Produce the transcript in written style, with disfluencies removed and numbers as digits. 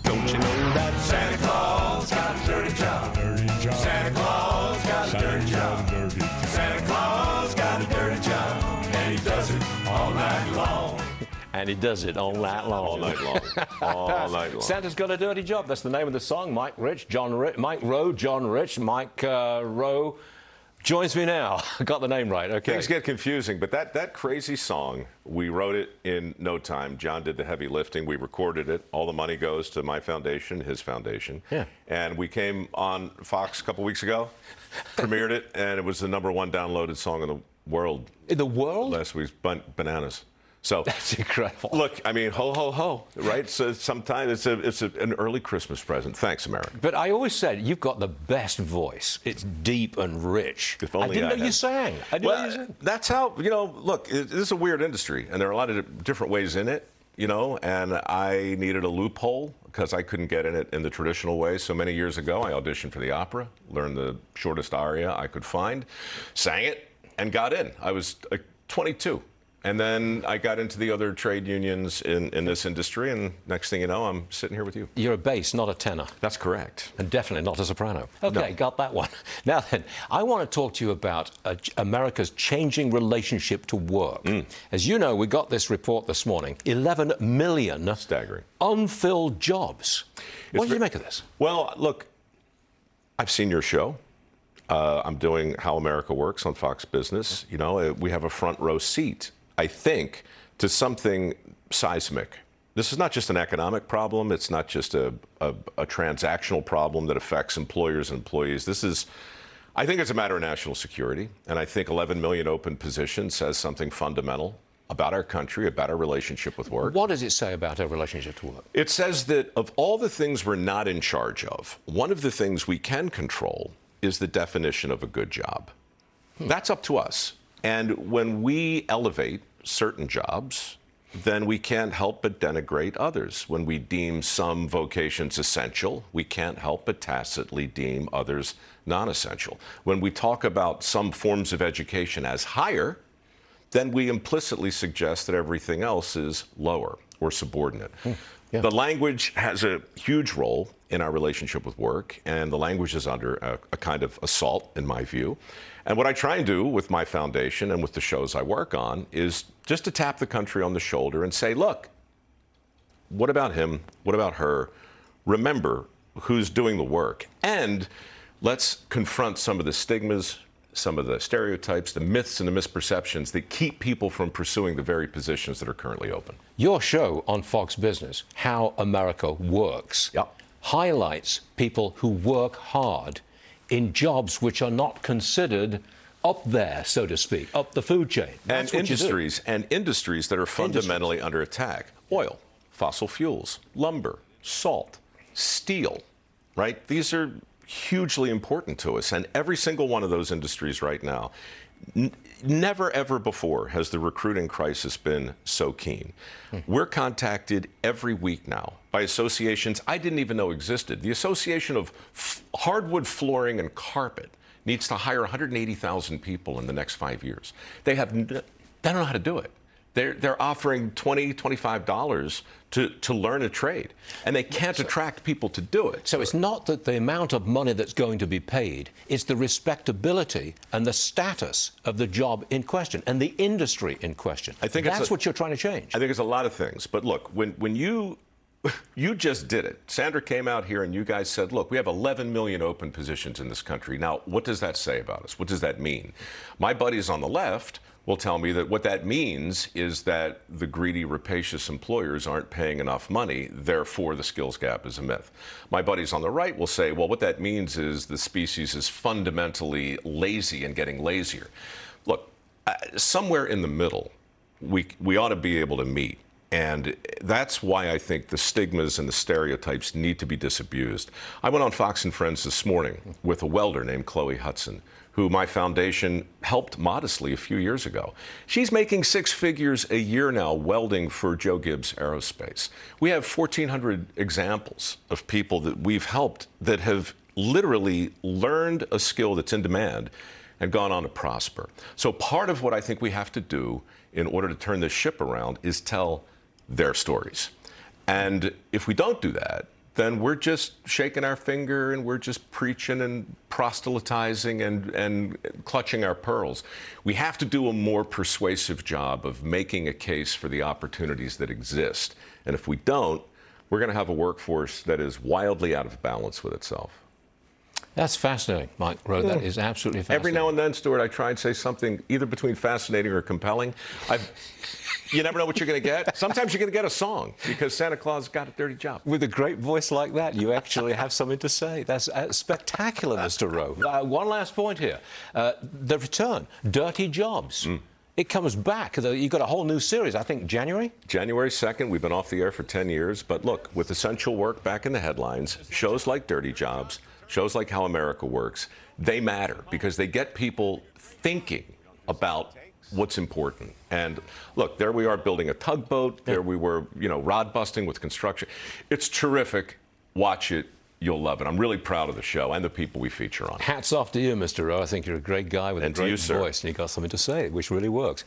Don't you know that Santa Claus got a dirty job. Santa Claus got a dirty job. Santa Claus got a dirty job. And he does it all night long. And he does it all night long. All night long. All night long. Santa's got a dirty job. That's the name of the song. Mike Rowe, John Rich. Mike Rowe joins me now. Got the name right. Okay. Things get confusing, but that crazy song, we wrote it in no time. John did the heavy lifting. We recorded it. All the money goes to my foundation, his foundation. Yeah. And we came on Fox a couple weeks ago, premiered it, and it was the #1 downloaded song in the world. In the world? Last week's bananas. So That's incredible. Look, I mean, ho, ho, ho, right? So sometimes it's an early Christmas present. Thanks, America. But I always said you've got the best voice. It's deep and rich. If only I didn't know you sang. I didn't know you sang. That's how, look, this is a weird industry, and there are a lot of different ways in it, and I needed a loophole because I couldn't get in it in the traditional way. So many years ago, I auditioned for the opera, learned the shortest aria I could find, sang it, and got in. I was 22. And then I got into the other trade unions in this industry, and next thing you know, I'm sitting here with you. You're a bass, not a tenor. That's correct. And definitely not a soprano. Okay, No. got that one. Now then, I want to talk to you about America's changing relationship to work. As you know, we got this report this morning, 11 million Staggering. unfilled jobs. What do you make of this? Well, look, I've seen your show. I'm doing How America Works on Fox Business. We have a front row seat, I think, to something seismic. This is not just an economic problem. It's not just a transactional problem that affects employers and employees. I think it's a matter of national security. And I think 11 million open positions says something fundamental about our country, about our relationship with work. What does it say about our relationship to work? It says that of all the things we're not in charge of, one of the things we can control is the definition of a good job. That's up to us. And when we elevate certain jobs, then we can't help but denigrate others. When we deem some vocations essential, we can't help but tacitly deem others non-essential. When we talk about some forms of education as higher, then we implicitly suggest that everything else is lower or subordinate. Yeah. The language has a huge role in our relationship with work, and the language is under a kind of assault, in my view. And what I try and do with my foundation and with the shows I work on is just to tap the country on the shoulder and say, look, what about him? What about her? Remember who's doing the work. And let's confront some of the stigmas, some of the stereotypes, the myths and the misperceptions that keep people from pursuing the very positions that are currently open. Your show on Fox Business, How America Works, highlights people who work hard in jobs which are not considered up there, so to speak, up the food chain. That's And what you do. industries that are fundamentally under attack. Oil, fossil fuels, lumber, salt, steel, right? These are hugely important to us. And every single one of those industries right now, never ever before has the recruiting crisis been so keen. We're contacted every week now by associations I didn't even know existed. The Association of Hardwood Flooring and Carpet needs to hire 180,000 people in the next 5 years. They don't know how to do it. They're offering $20, $25 to learn a trade, and they can't attract people to do it. So it's not that the amount of money that's going to be paid, it's the respectability and the status of the job in question and the industry in question. I think that's what you're trying to change. I think it's a lot of things. But look, when you just did it. Sandra came out here and you guys said, look, we have 11 million open positions in this country. Now, what does that say about us? What does that mean? My buddies on the left will tell me that what that means is that the greedy, rapacious employers aren't paying enough money, therefore the skills gap is a myth. My buddies on the right will say, well, what that means is the species is fundamentally lazy and getting lazier. Look, somewhere in the middle, we ought to be able to meet. And that's why I think the stigmas and the stereotypes need to be disabused. I went on Fox and Friends this morning with a welder named Chloe Hudson, who my foundation helped modestly a few years ago. She's making 6 figures a year now welding for Joe Gibbs Aerospace. We have 1,400 examples of people that we've helped that have literally learned a skill that's in demand and gone on to prosper. So part of what I think we have to do in order to turn this ship around is tell their stories. And if we don't do that, then we're just shaking our finger and we're just preaching and proselytizing and clutching our pearls. We have to do a more persuasive job of making a case for the opportunities that exist. And if we don't, we're going to have a workforce that is wildly out of balance with itself. That's fascinating, Mike Rowe. That is absolutely fascinating. Every now and then, Stuart, I try and say something either between fascinating or compelling. You never know what you're going to get. Sometimes you're going to get a song because Santa Claus got a dirty job. With a great voice like that, you actually have something to say. That's spectacular, Mr. Rowe. One last point here. The return, Dirty Jobs. It comes back. You've got a whole new series, I think, January? January 2nd. We've been off the air for 10 years. But look, with essential work back in the headlines, shows like Dirty Jobs, shows like How America Works, they matter because they get people thinking about what's important. And look, there we are building a tugboat. There we were, rod busting with construction. It's terrific. Watch it. You'll love it. I'm really proud of the show and the people we feature on. Hats off to you, Mr. Rowe. I think you're a great guy with a great voice, and you've got something to say, which really works.